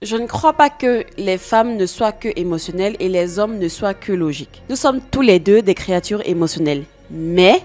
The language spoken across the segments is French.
Je ne crois pas que les femmes ne soient que émotionnelles et les hommes ne soient que logiques. Nous sommes tous les deux des créatures émotionnelles. Mais,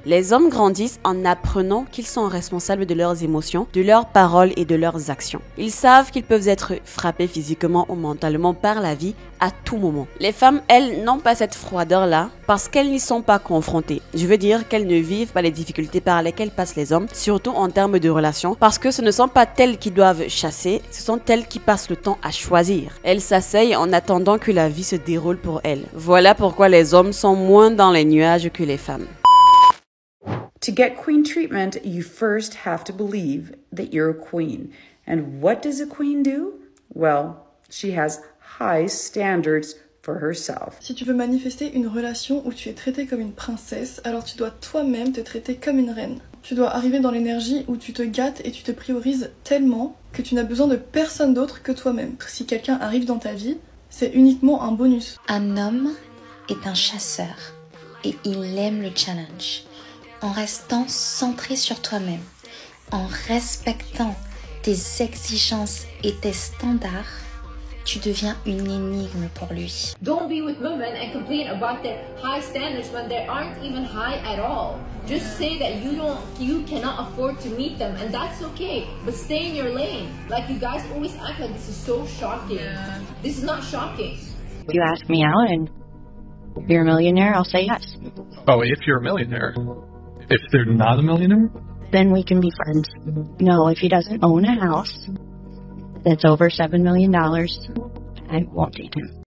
les hommes grandissent en apprenant qu'ils sont responsables de leurs émotions, de leurs paroles et de leurs actions. Ils savent qu'ils peuvent être frappés physiquement ou mentalement par la vie à tout moment. Les femmes, elles, n'ont pas cette froideur-là parce qu'elles n'y sont pas confrontées. Je veux dire qu'elles ne vivent pas les difficultés par lesquelles passent les hommes, surtout en termes de relations, parce que ce ne sont pas elles qui doivent chasser, ce sont elles qui passent le temps à choisir. Elles s'asseyent en attendant que la vie se déroule pour elles. Voilà pourquoi les hommes sont moins dans les nuages que les femmes. To get queen treatment, you first have to believe that you're a queen. And what does a queen do? Well, she has high standards for herself. Si tu veux manifester une relation où tu es traitée comme une princesse, alors tu dois toi-même te traiter comme une reine. Tu dois arriver dans l'énergie où tu te gâtes et tu te priorises tellement que tu n'as besoin de personne d'autre que toi-même. Si quelqu'un arrive dans ta vie, c'est uniquement un bonus. Un homme est un chasseur et il aime le challenge. En restant centré sur toi-même, en respectant tes exigences et tes standards, tu deviens une énigme pour lui. Don't be with women and complain about their high standards when they aren't even high at all. Just say that you cannot afford to meet them, and that's okay. But stay in your lane. Like, you guys always act like this is so shocking. Yeah. This is not shocking. If you ask me out and you're a millionaire, I'll say yes. Oh, if you're a millionaire. If they're not a millionaire? Then we can be friends. No, if he doesn't own a house that's over $7 million, I won't date him.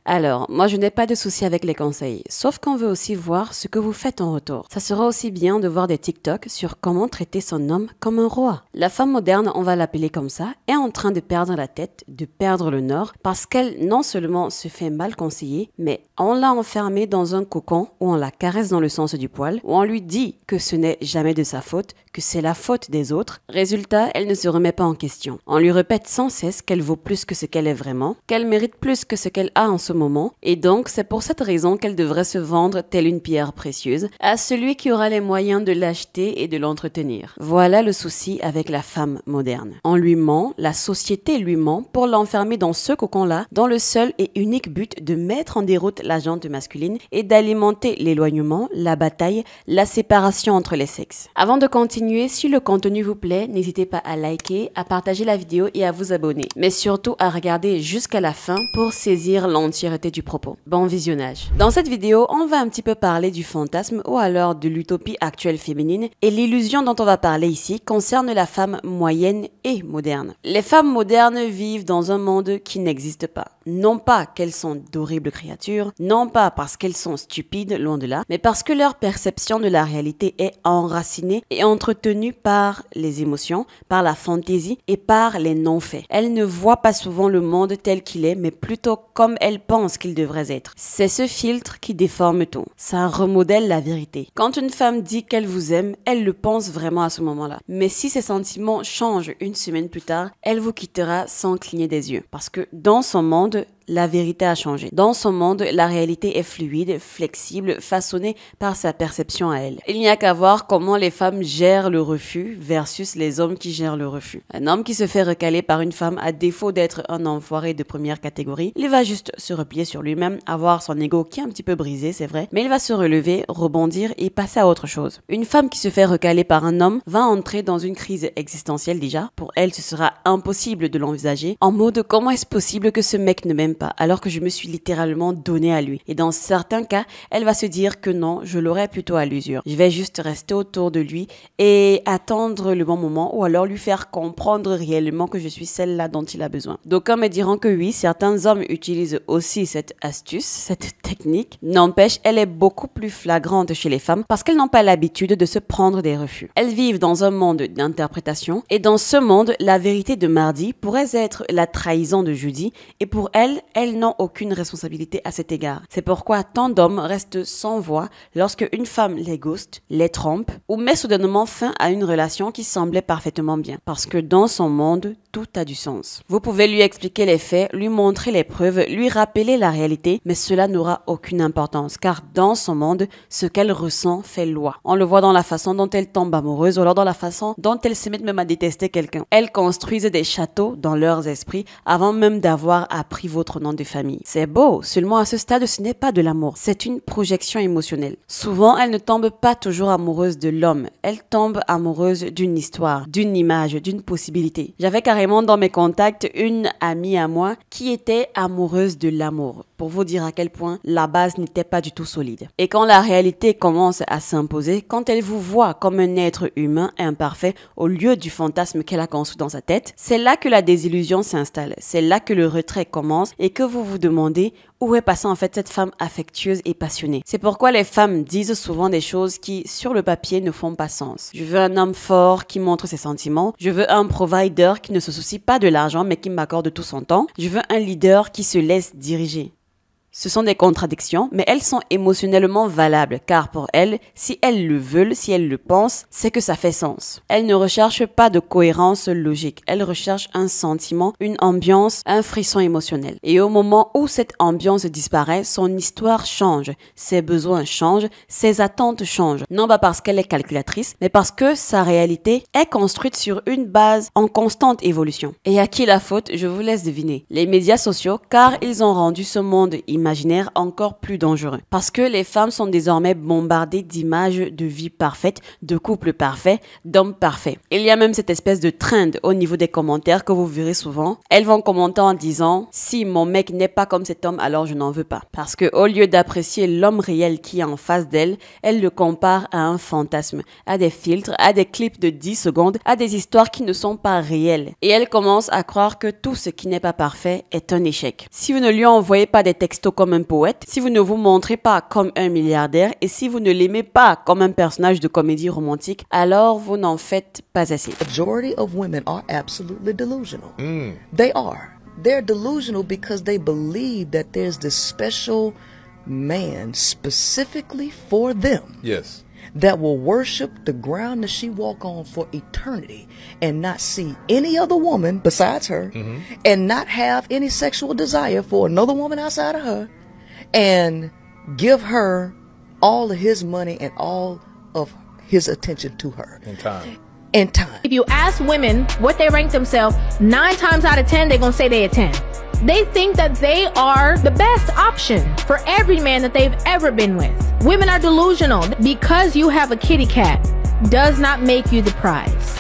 Alors, moi je n'ai pas de souci avec les conseils, sauf qu'on veut aussi voir ce que vous faites en retour. Ça sera aussi bien de voir des TikTok sur comment traiter son homme comme un roi. La femme moderne, on va l'appeler comme ça, est en train de perdre la tête, de perdre le nord, parce qu'elle non seulement se fait mal conseiller, mais on l'a enfermée dans un cocon où on la caresse dans le sens du poil, où on lui dit que ce n'est jamais de sa faute, que c'est la faute des autres. Résultat, elle ne se remet pas en question. On lui répète sans cesse qu'elle vaut plus que ce qu'elle est vraiment, qu'elle mérite plus que ce qu'elle a en ce moment, et donc c'est pour cette raison qu'elle devrait se vendre telle une pierre précieuse à celui qui aura les moyens de l'acheter et de l'entretenir. Voilà le souci avec la femme moderne. On lui ment, la société lui ment pour l'enfermer dans ce cocon-là, dans le seul et unique but de mettre en déroute la jante masculine et d'alimenter l'éloignement, la bataille, la séparation entre les sexes. Avant de continuer, si le contenu vous plaît, n'hésitez pas à liker, à partager la vidéo et à vous abonner. Mais surtout à regarder jusqu'à la fin pour saisir l'entièreté du propos. Bon visionnage. Dans cette vidéo, on va un petit peu parler du fantasme ou alors de l'utopie actuelle féminine, et l'illusion dont on va parler ici concerne la femme moyenne et moderne. Les femmes modernes vivent dans un monde qui n'existe pas. Non pas qu'elles sont d'horribles créatures, non pas parce qu'elles sont stupides, loin de là, mais parce que leur perception de la réalité est enracinée et entretenue par les émotions, par la fantaisie et par les non-faits. Elles ne voient pas souvent le monde tel qu'il est, mais plutôt comme elles pensent qu'il devrait être. C'est ce filtre qui déforme tout. Ça remodèle la vérité. Quand une femme dit qu'elle vous aime, elle le pense vraiment à ce moment-là. Mais si ses sentiments changent une semaine plus tard, elle vous quittera sans cligner des yeux. Parce que dans son monde, la vérité a changé. Dans son monde, la réalité est fluide, flexible, façonnée par sa perception à elle. Il n'y a qu'à voir comment les femmes gèrent le refus versus les hommes qui gèrent le refus. Un homme qui se fait recaler par une femme, à défaut d'être un enfoiré de première catégorie, il va juste se replier sur lui-même, avoir son ego qui est un petit peu brisé, c'est vrai, mais il va se relever, rebondir et passer à autre chose. Une femme qui se fait recaler par un homme va entrer dans une crise existentielle déjà. Pour elle, ce sera impossible de l'envisager, en mode comment est-ce possible que ce mec ne m'aime pas alors que je me suis littéralement donné à lui. Et dans certains cas, elle va se dire que non, je l'aurais plutôt à l'usure. Je vais juste rester autour de lui et attendre le bon moment, ou alors lui faire comprendre réellement que je suis celle-là dont il a besoin. D'aucuns me diront que oui, certains hommes utilisent aussi cette astuce, cette technique. N'empêche, elle est beaucoup plus flagrante chez les femmes parce qu'elles n'ont pas l'habitude de se prendre des refus. Elles vivent dans un monde d'interprétation, et dans ce monde, la vérité de mardi pourrait être la trahison de jeudi, et pour elles n'ont aucune responsabilité à cet égard. C'est pourquoi tant d'hommes restent sans voix lorsque une femme les ghost, les trompe ou met soudainement fin à une relation qui semblait parfaitement bien. Parce que dans son monde, tout a du sens. Vous pouvez lui expliquer les faits, lui montrer les preuves, lui rappeler la réalité, mais cela n'aura aucune importance, car dans son monde, ce qu'elle ressent fait loi. On le voit dans la façon dont elle tombe amoureuse, ou alors dans la façon dont elle se met même à détester quelqu'un. Elles construisent des châteaux dans leurs esprits avant même d'avoir appris votre nom de famille. C'est beau, seulement à ce stade, ce n'est pas de l'amour, c'est une projection émotionnelle. Souvent, elles ne tombent pas toujours amoureuses de l'homme, elles tombent amoureuses d'une histoire, d'une image, d'une possibilité. J'avais carrément dans mes contacts une amie à moi qui était amoureuse de l'amour, pour vous dire à quel point la base n'était pas du tout solide. Et quand la réalité commence à s'imposer, quand elle vous voit comme un être humain imparfait au lieu du fantasme qu'elle a construit dans sa tête, c'est là que la désillusion s'installe, c'est là que le retrait commence et que vous vous demandez où est passée en fait cette femme affectueuse et passionnée. C'est pourquoi les femmes disent souvent des choses qui, sur le papier, ne font pas sens. Je veux un homme fort qui montre ses sentiments. Je veux un provider qui ne se soucie pas de l'argent mais qui m'accorde tout son temps. Je veux un leader qui se laisse diriger. Ce sont des contradictions, mais elles sont émotionnellement valables, car pour elles, si elles le veulent, si elles le pensent, c'est que ça fait sens. Elles ne recherchent pas de cohérence logique, elles recherchent un sentiment, une ambiance, un frisson émotionnel. Et au moment où cette ambiance disparaît, son histoire change, ses besoins changent, ses attentes changent. Non pas parce qu'elle est calculatrice, mais parce que sa réalité est construite sur une base en constante évolution. Et à qui la faute? Je vous laisse deviner. Les médias sociaux, car ils ont rendu ce monde imaginaire encore plus dangereux. Parce que les femmes sont désormais bombardées d'images de vie parfaite, de couples parfaits, d'hommes parfaits. Il y a même cette espèce de trend au niveau des commentaires que vous verrez souvent. Elles vont commenter en disant « Si mon mec n'est pas comme cet homme, alors je n'en veux pas ». Parce que au lieu d'apprécier l'homme réel qui est en face d'elle, elle le compare à un fantasme, à des filtres, à des clips de 10 secondes, à des histoires qui ne sont pas réelles. Et elle commence à croire que tout ce qui n'est pas parfait est un échec. Si vous ne lui envoyez pas des textos comme un poète, si vous ne vous montrez pas comme un milliardaire et si vous ne l'aimez pas comme un personnage de comédie romantique, alors vous n'en faites pas assez. Majority of women are absolutely delusional. They are. They're delusional because they believe that there's this special man specifically for them. Yes. That will worship the ground that she walk on for eternity and not see any other woman besides her and not have any sexual desire for another woman outside of her and give her all of his money and all of his attention to her. In time. If you ask women what they rank themselves, 9 times out of 10, they're going to say they a 10. They think that they are the best option for every man that they've ever been with. Women are delusional. Because you have a kitty cat does not make you the prize.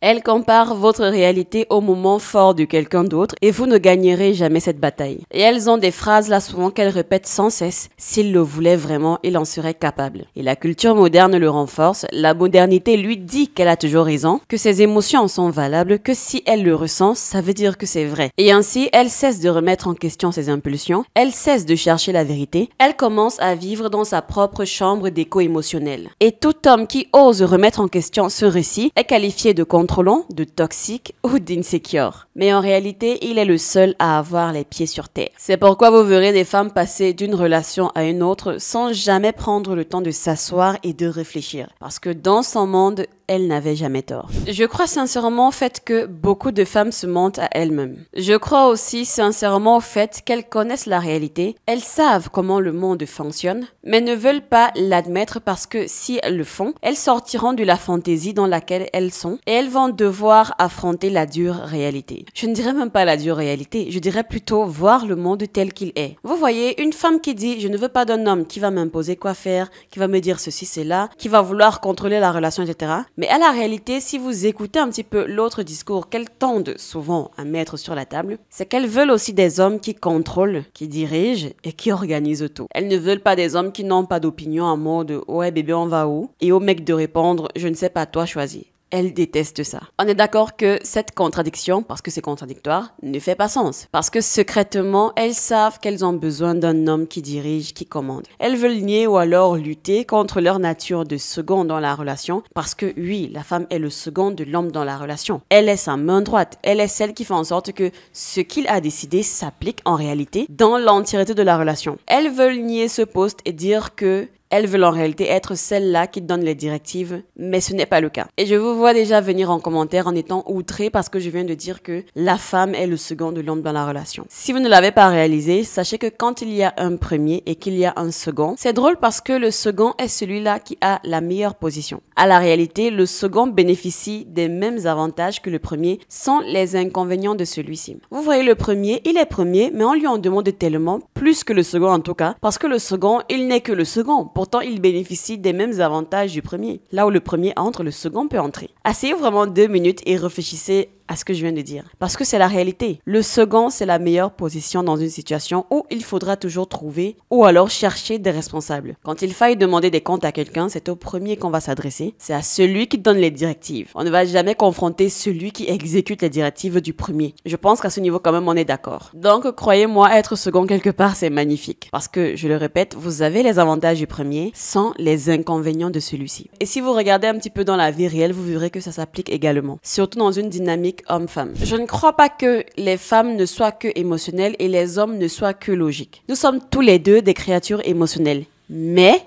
Elles comparent votre réalité au moment fort de quelqu'un d'autre et vous ne gagnerez jamais cette bataille. Et elles ont des phrases là souvent qu'elles répètent sans cesse. S'il le voulait vraiment, il en serait capable. Et la culture moderne le renforce. La modernité lui dit qu'elle a toujours raison, que ses émotions sont valables, que si elle le ressent, ça veut dire que c'est vrai. Et ainsi, elle cesse de remettre en question ses impulsions, elle cesse de chercher la vérité, elle commence à vivre dans sa propre chambre d'écho émotionnel. Et tout homme qui ose remettre en question ce récit est qualifié de contrôlant, de toxique ou d'insécure. Mais en réalité, il est le seul à avoir les pieds sur terre. C'est pourquoi vous verrez des femmes passer d'une relation à une autre sans jamais prendre le temps de s'asseoir et de réfléchir. Parce que dans son monde, elle n'avait jamais tort. Je crois sincèrement au fait que beaucoup de femmes se mentent à elles-mêmes. Je crois aussi sincèrement au fait qu'elles connaissent la réalité, elles savent comment le monde fonctionne, mais ne veulent pas l'admettre parce que si elles le font, elles sortiront de la fantaisie dans laquelle elles sont et elles vont devoir affronter la dure réalité. Je ne dirais même pas la dure réalité, je dirais plutôt voir le monde tel qu'il est. Vous voyez, une femme qui dit « je ne veux pas d'un homme qui va m'imposer quoi faire, qui va me dire ceci, cela, qui va vouloir contrôler la relation, etc. » Mais à la réalité, si vous écoutez un petit peu l'autre discours qu'elles tendent souvent à mettre sur la table, c'est qu'elles veulent aussi des hommes qui contrôlent, qui dirigent et qui organisent tout. Elles ne veulent pas des hommes qui n'ont pas d'opinion en mode « ouais bébé, on va où ?» et au mec de répondre « je ne sais pas, toi choisis ». Elle déteste ça. On est d'accord que cette contradiction, parce que c'est contradictoire, ne fait pas sens. Parce que secrètement, elles savent qu'elles ont besoin d'un homme qui dirige, qui commande. Elles veulent nier ou alors lutter contre leur nature de second dans la relation, parce que oui, la femme est le second de l'homme dans la relation. Elle est sa main droite. Elle est celle qui fait en sorte que ce qu'il a décidé s'applique en réalité dans l'entièreté de la relation. Elles veulent nier ce poste et dire que elles veulent en réalité être celles-là qui donnent les directives, mais ce n'est pas le cas. Et je vous vois déjà venir en commentaire en étant outré parce que je viens de dire que la femme est le second de l'homme dans la relation. Si vous ne l'avez pas réalisé, sachez que quand il y a un premier et qu'il y a un second, c'est drôle parce que le second est celui-là qui a la meilleure position. À la réalité, le second bénéficie des mêmes avantages que le premier sans les inconvénients de celui-ci. Vous voyez, le premier, il est premier, mais on lui en demande tellement, plus que le second en tout cas, parce que le second, il n'est que le second. Pourtant, il bénéficie des mêmes avantages du premier. Là où le premier entre, le second peut entrer. Asseyez vraiment 2 minutes et réfléchissez à ce que je viens de dire. Parce que c'est la réalité. Le second, c'est la meilleure position dans une situation où il faudra toujours trouver ou alors chercher des responsables. Quand il faille demander des comptes à quelqu'un, c'est au premier qu'on va s'adresser. C'est à celui qui donne les directives. On ne va jamais confronter celui qui exécute les directives du premier. Je pense qu'à ce niveau, quand même, on est d'accord. Donc, croyez-moi, être second quelque part, c'est magnifique. Parce que, je le répète, vous avez les avantages du premier sans les inconvénients de celui-ci. Et si vous regardez un petit peu dans la vie réelle, vous verrez que ça s'applique également. Surtout dans une dynamique homme-femme. Je ne crois pas que les femmes ne soient que émotionnelles et les hommes ne soient que logiques. Nous sommes tous les deux des créatures émotionnelles. Mais,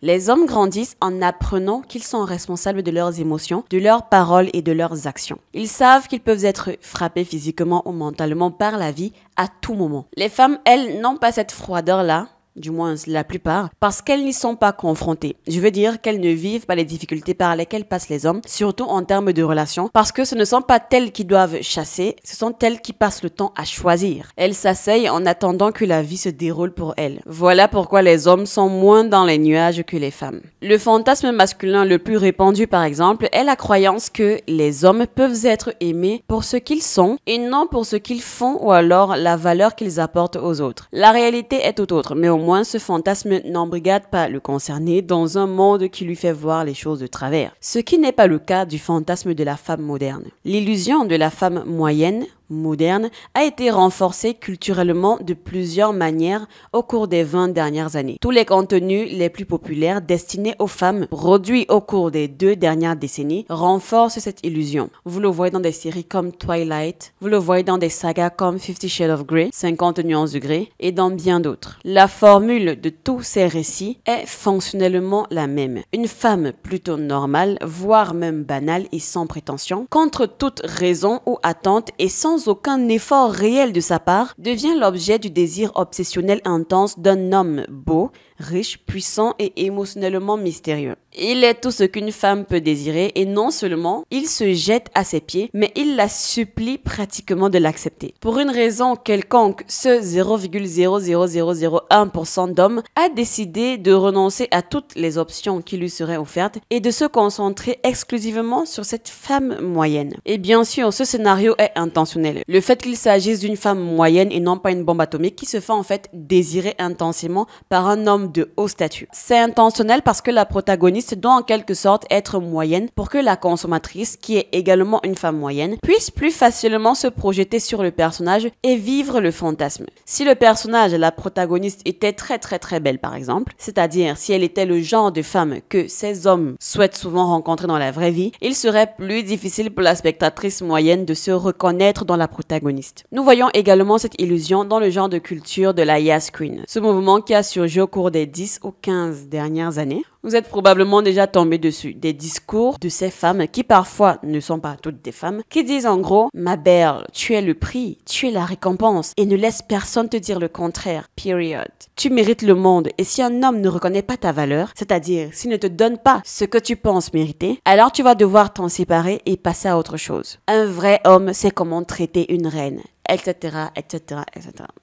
les hommes grandissent en apprenant qu'ils sont responsables de leurs émotions, de leurs paroles et de leurs actions. Ils savent qu'ils peuvent être frappés physiquement ou mentalement par la vie à tout moment. Les femmes, elles, n'ont pas cette froideur-là, du moins la plupart, parce qu'elles n'y sont pas confrontées. Je veux dire qu'elles ne vivent pas les difficultés par lesquelles passent les hommes, surtout en termes de relations, parce que ce ne sont pas elles qui doivent chasser, ce sont elles qui passent le temps à choisir. Elles s'asseyent en attendant que la vie se déroule pour elles. Voilà pourquoi les hommes sont moins dans les nuages que les femmes. Le fantasme masculin le plus répandu, par exemple, est la croyance que les hommes peuvent être aimés pour ce qu'ils sont et non pour ce qu'ils font ou alors la valeur qu'ils apportent aux autres. La réalité est tout autre, mais au moins ce fantasme n'embrigade pas le concerné dans un monde qui lui fait voir les choses de travers. Ce qui n'est pas le cas du fantasme de la femme moderne. L'illusion de la femme moyenne, moderne, a été renforcée culturellement de plusieurs manières au cours des 20 dernières années. Tous les contenus les plus populaires destinés aux femmes, produits au cours des 2 dernières décennies, renforcent cette illusion. Vous le voyez dans des séries comme Twilight, vous le voyez dans des sagas comme 50 Shades of Grey, 50 nuances degrés, et dans bien d'autres. La formule de tous ces récits est fonctionnellement la même. Une femme plutôt normale, voire même banale et sans prétention, contre toute raison ou attente et sans aucun effort réel de sa part, devient l'objet du désir obsessionnel intense d'un homme beau, riche, puissant et émotionnellement mystérieux. Il est tout ce qu'une femme peut désirer et non seulement il se jette à ses pieds, mais il la supplie pratiquement de l'accepter. Pour une raison quelconque, ce 0,00001% d'hommes a décidé de renoncer à toutes les options qui lui seraient offertes et de se concentrer exclusivement sur cette femme moyenne. Et bien sûr, ce scénario est intentionnel. Le fait qu'il s'agisse d'une femme moyenne et non pas une bombe atomique qui se fait en fait désirer intensément par un homme de haut statut. C'est intentionnel parce que la protagoniste doit en quelque sorte être moyenne pour que la consommatrice, qui est également une femme moyenne, puisse plus facilement se projeter sur le personnage et vivre le fantasme. Si le personnage, la protagoniste, était très belle par exemple, c'est-à-dire si elle était le genre de femme que ces hommes souhaitent souvent rencontrer dans la vraie vie, il serait plus difficile pour la spectatrice moyenne de se reconnaître dans la protagoniste. Nous voyons également cette illusion dans le genre de culture de la Yas Queen, ce mouvement qui a surgi au cours des 10 ou 15 dernières années. Vous êtes probablement déjà tombé dessus. Des discours de ces femmes qui parfois ne sont pas toutes des femmes, qui disent en gros « Ma belle, tu es le prix, tu es la récompense et ne laisse personne te dire le contraire. Period. Tu mérites le monde et si un homme ne reconnaît pas ta valeur, c'est-à-dire s'il ne te donne pas ce que tu penses mériter, alors tu vas devoir t'en séparer et passer à autre chose. Un vrai homme sait comment traiter une reine. Etc.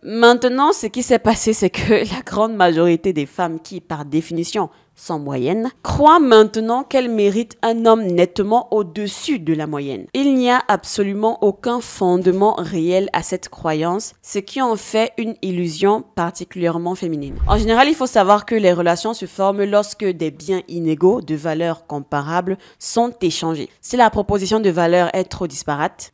Maintenant, ce qui s'est passé, c'est que la grande majorité des femmes qui, par définition, sont moyennes, croient maintenant qu'elles méritent un homme nettement au-dessus de la moyenne. Il n'y a absolument aucun fondement réel à cette croyance, ce qui en fait une illusion particulièrement féminine. En général, il faut savoir que les relations se forment lorsque des biens inégaux de valeurs comparables sont échangés. Si la proposition de valeur est trop disparate,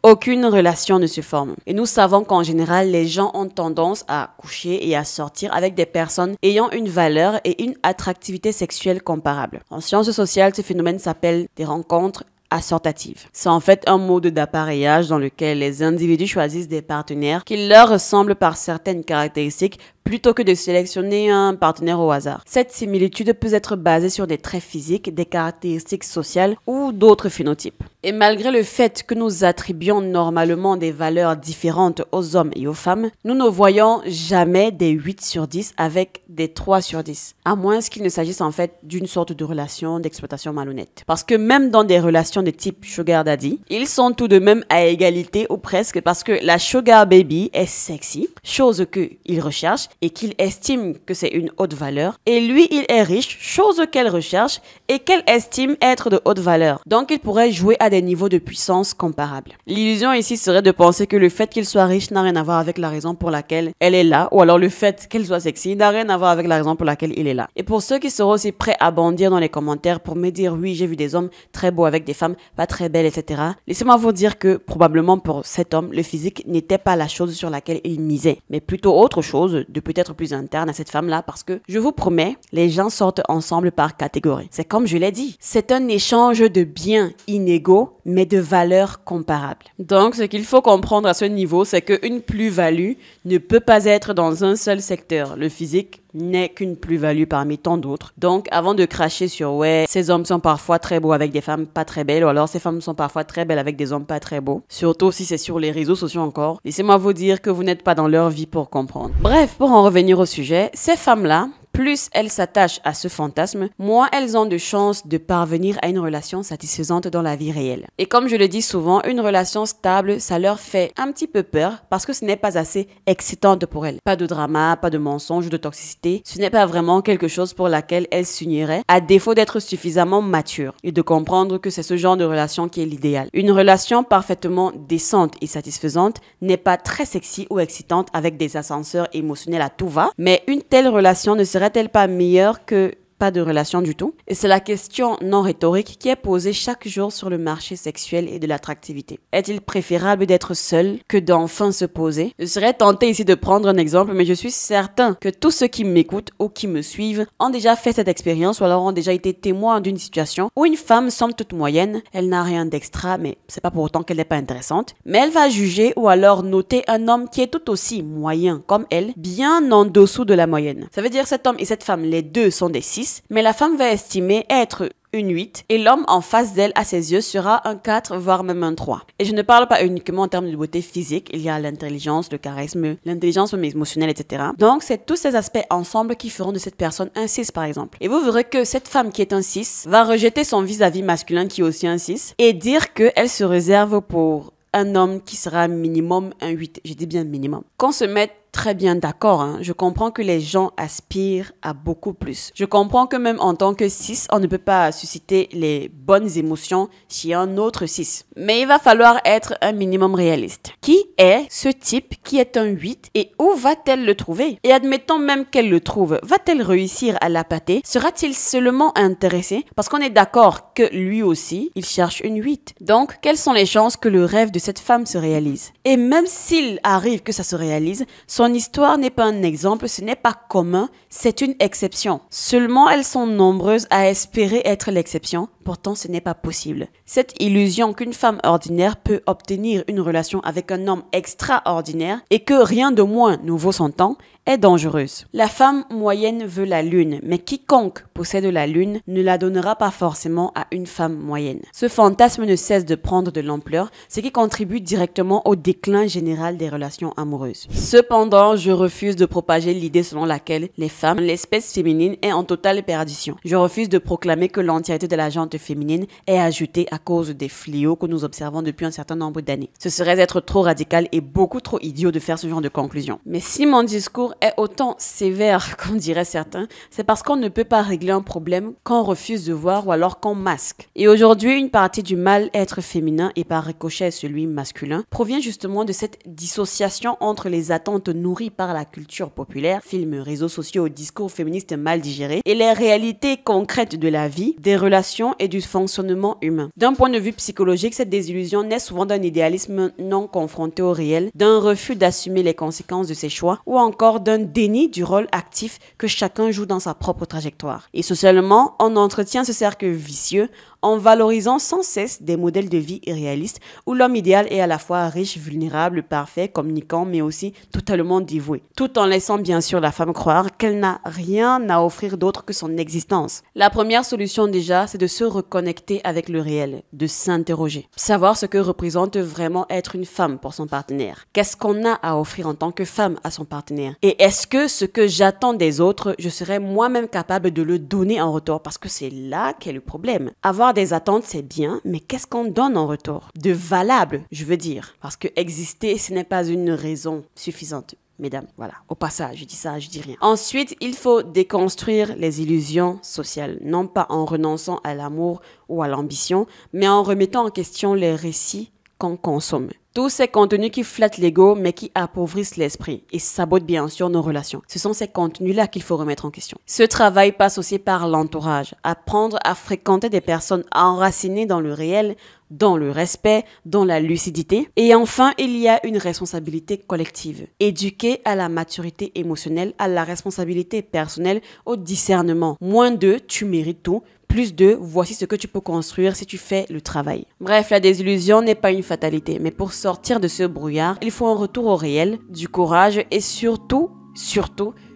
aucune relation ne se forme. Et nous savons qu'en général, les gens ont tendance à coucher et à sortir avec des personnes ayant une valeur et une attractivité sexuelle comparable. En sciences sociales, ce phénomène s'appelle des rencontres assortatives. C'est en fait un mode d'appareillage dans lequel les individus choisissent des partenaires qui leur ressemblent par certaines caractéristiques plutôt que de sélectionner un partenaire au hasard. Cette similitude peut être basée sur des traits physiques, des caractéristiques sociales ou d'autres phénotypes. Et malgré le fait que nous attribuons normalement des valeurs différentes aux hommes et aux femmes, nous ne voyons jamais des 8 sur 10 avec des 3 sur 10, à moins qu'il ne s'agisse en fait d'une sorte de relation d'exploitation malhonnête. Parce que même dans des relations de type sugar daddy, ils sont tout de même à égalité ou presque, parce que la sugar baby est sexy, chose qu'il recherche et qu'il estime que c'est une haute valeur, et lui il est riche, chose qu'elle recherche et qu'elle estime être de haute valeur. Donc il pourrait jouer à des niveaux de puissance comparables. L'illusion ici serait de penser que le fait qu'il soit riche n'a rien à voir avec la raison pour laquelle elle est là, ou alors le fait qu'elle soit sexy n'a rien à voir avec la raison pour laquelle il est là. Et pour ceux qui seront aussi prêts à bondir dans les commentaires pour me dire oui, j'ai vu des hommes très beaux avec des femmes pas très belles, etc. Laissez-moi vous dire que probablement pour cet homme, le physique n'était pas la chose sur laquelle il misait, mais plutôt autre chose de peut-être plus interne à cette femme-là, parce que je vous promets, les gens sortent ensemble par catégorie. C'est comme je l'ai dit, c'est un échange de biens inégaux, mais de valeurs comparables. Donc, ce qu'il faut comprendre à ce niveau, c'est qu'une plus-value ne peut pas être dans un seul secteur. Le physique n'est qu'une plus-value parmi tant d'autres. Donc, avant de cracher sur « ouais, ces hommes sont parfois très beaux avec des femmes pas très belles » ou alors « ces femmes sont parfois très belles avec des hommes pas très beaux », surtout si c'est sur les réseaux sociaux encore, laissez-moi vous dire que vous n'êtes pas dans leur vie pour comprendre. Bref, pour en revenir au sujet, ces femmes-là, plus elles s'attachent à ce fantasme, moins elles ont de chances de parvenir à une relation satisfaisante dans la vie réelle. Et comme je le dis souvent, une relation stable, ça leur fait un petit peu peur parce que ce n'est pas assez excitante pour elles. Pas de drama, pas de mensonges, de toxicité. Ce n'est pas vraiment quelque chose pour laquelle elles s'uniraient, à défaut d'être suffisamment matures et de comprendre que c'est ce genre de relation qui est l'idéal. Une relation parfaitement décente et satisfaisante n'est pas très sexy ou excitante avec des ascenseurs émotionnels à tout va, mais une telle relation ne serait-elle pas meilleure que pas de relation du tout? Et c'est la question non rhétorique qui est posée chaque jour sur le marché sexuel et de l'attractivité. Est-il préférable d'être seul que d'enfin se poser? Je serais tentée ici de prendre un exemple, mais je suis certain que tous ceux qui m'écoutent ou qui me suivent ont déjà fait cette expérience ou alors ont déjà été témoins d'une situation où une femme semble toute moyenne, elle n'a rien d'extra, mais c'est pas pour autant qu'elle n'est pas intéressante, mais elle va juger ou alors noter un homme qui est tout aussi moyen comme elle, bien en dessous de la moyenne. Ça veut dire cet homme et cette femme, les deux sont des 6, mais la femme va estimer être une 8 et l'homme en face d'elle à ses yeux sera un 4 voire même un 3. Et je ne parle pas uniquement en termes de beauté physique, il y a l'intelligence, le charisme, l'intelligence émotionnelle, etc. Donc c'est tous ces aspects ensemble qui feront de cette personne un 6 par exemple. Et vous verrez que cette femme qui est un 6 va rejeter son vis-à-vis masculin qui est aussi un 6 et dire qu'elle se réserve pour un homme qui sera minimum un 8. Je dis bien minimum. Qu'on se mette très bien d'accord, hein. Je comprends que les gens aspirent à beaucoup plus. Je comprends que même en tant que 6, on ne peut pas susciter les bonnes émotions chez un autre 6. Mais il va falloir être un minimum réaliste. Qui est ce type qui est un 8 et où va-t-elle le trouver? Et admettons même qu'elle le trouve, va-t-elle réussir à l'appâter? Sera-t-il seulement intéressé? Parce qu'on est d'accord que lui aussi, il cherche une 8. Donc, quelles sont les chances que le rêve de cette femme se réalise? Et même s'il arrive que ça se réalise, son histoire n'est pas un exemple, ce n'est pas commun, c'est une exception. Seulement, elles sont nombreuses à espérer être l'exception, pourtant ce n'est pas possible. Cette illusion qu'une femme ordinaire peut obtenir une relation avec un homme extraordinaire et que rien de moins ne vaut son temps est dangereuse. La femme moyenne veut la lune, mais quiconque possède la lune ne la donnera pas forcément à une femme moyenne. Ce fantasme ne cesse de prendre de l'ampleur, ce qui contribue directement au déclin général des relations amoureuses. Cependant, je refuse de propager l'idée selon laquelle les femmes, l'espèce féminine, est en totale perdition. Je refuse de proclamer que l'entièreté de la gente féminine est ajoutée à cause des fléaux que nous observons depuis un certain nombre d'années. Ce serait être trop radical et beaucoup trop idiot de faire ce genre de conclusion. Mais si mon discours est autant sévère qu'on dirait certains, c'est parce qu'on ne peut pas régler un problème qu'on refuse de voir ou alors qu'on masque. Et aujourd'hui, une partie du mal-être féminin et par ricochet celui masculin provient justement de cette dissociation entre les attentes nourries par la culture populaire, films, réseaux sociaux, discours féministes mal digérés et les réalités concrètes de la vie, des relations et du fonctionnement humain. D'un point de vue psychologique, cette désillusion naît souvent d'un idéalisme non confronté au réel, d'un refus d'assumer les conséquences de ses choix ou encore d'un déni du rôle actif que chacun joue dans sa propre trajectoire. Et socialement, on entretient ce cercle vicieux en valorisant sans cesse des modèles de vie irréalistes où l'homme idéal est à la fois riche, vulnérable, parfait, communicant, mais aussi totalement dévoué, tout en laissant bien sûr la femme croire qu'elle n'a rien à offrir d'autre que son existence. La première solution déjà, c'est de se reconnecter avec le réel, de s'interroger, savoir ce que représente vraiment être une femme pour son partenaire. Qu'est-ce qu'on a à offrir en tant que femme à son partenaire? Et est-ce que ce que j'attends des autres, je serais moi-même capable de le donner en retour? Parce que c'est là qu'est le problème. Avoir des attentes, c'est bien, mais qu'est-ce qu'on donne en retour? De valable, je veux dire. Parce que exister, ce n'est pas une raison suffisante. Mesdames, voilà, au passage, je dis ça, je dis rien. Ensuite, il faut déconstruire les illusions sociales, non pas en renonçant à l'amour ou à l'ambition, mais en remettant en question les récits qu'on consomme. Tous ces contenus qui flattent l'ego, mais qui appauvrissent l'esprit et sabotent bien sûr nos relations. Ce sont ces contenus-là qu'il faut remettre en question. Ce travail passe aussi par l'entourage. Apprendre à fréquenter des personnes enracinées dans le réel, dans le respect, dans la lucidité. Et enfin, il y a une responsabilité collective. Éduquer à la maturité émotionnelle, à la responsabilité personnelle, au discernement. Moins de « tu mérites tout ». Plus de, voici ce que tu peux construire si tu fais le travail. Bref, la désillusion n'est pas une fatalité, mais pour sortir de ce brouillard, il faut un retour au réel, du courage et surtout,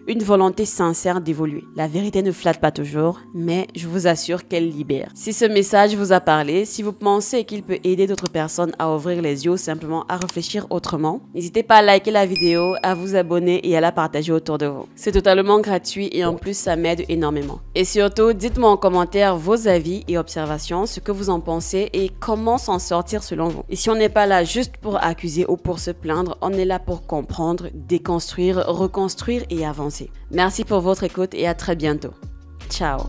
une volonté sincère d'évoluer. La vérité ne flatte pas toujours, mais je vous assure qu'elle libère. Si ce message vous a parlé, si vous pensez qu'il peut aider d'autres personnes à ouvrir les yeux, simplement à réfléchir autrement, n'hésitez pas à liker la vidéo, à vous abonner et à la partager autour de vous. C'est totalement gratuit et en plus ça m'aide énormément. Et surtout, dites-moi en commentaire vos avis et observations, ce que vous en pensez et comment s'en sortir selon vous. Et si on n'est pas là juste pour accuser ou pour se plaindre, on est là pour comprendre, déconstruire, reconstruire et avancer. Merci pour votre écoute et à très bientôt. Ciao.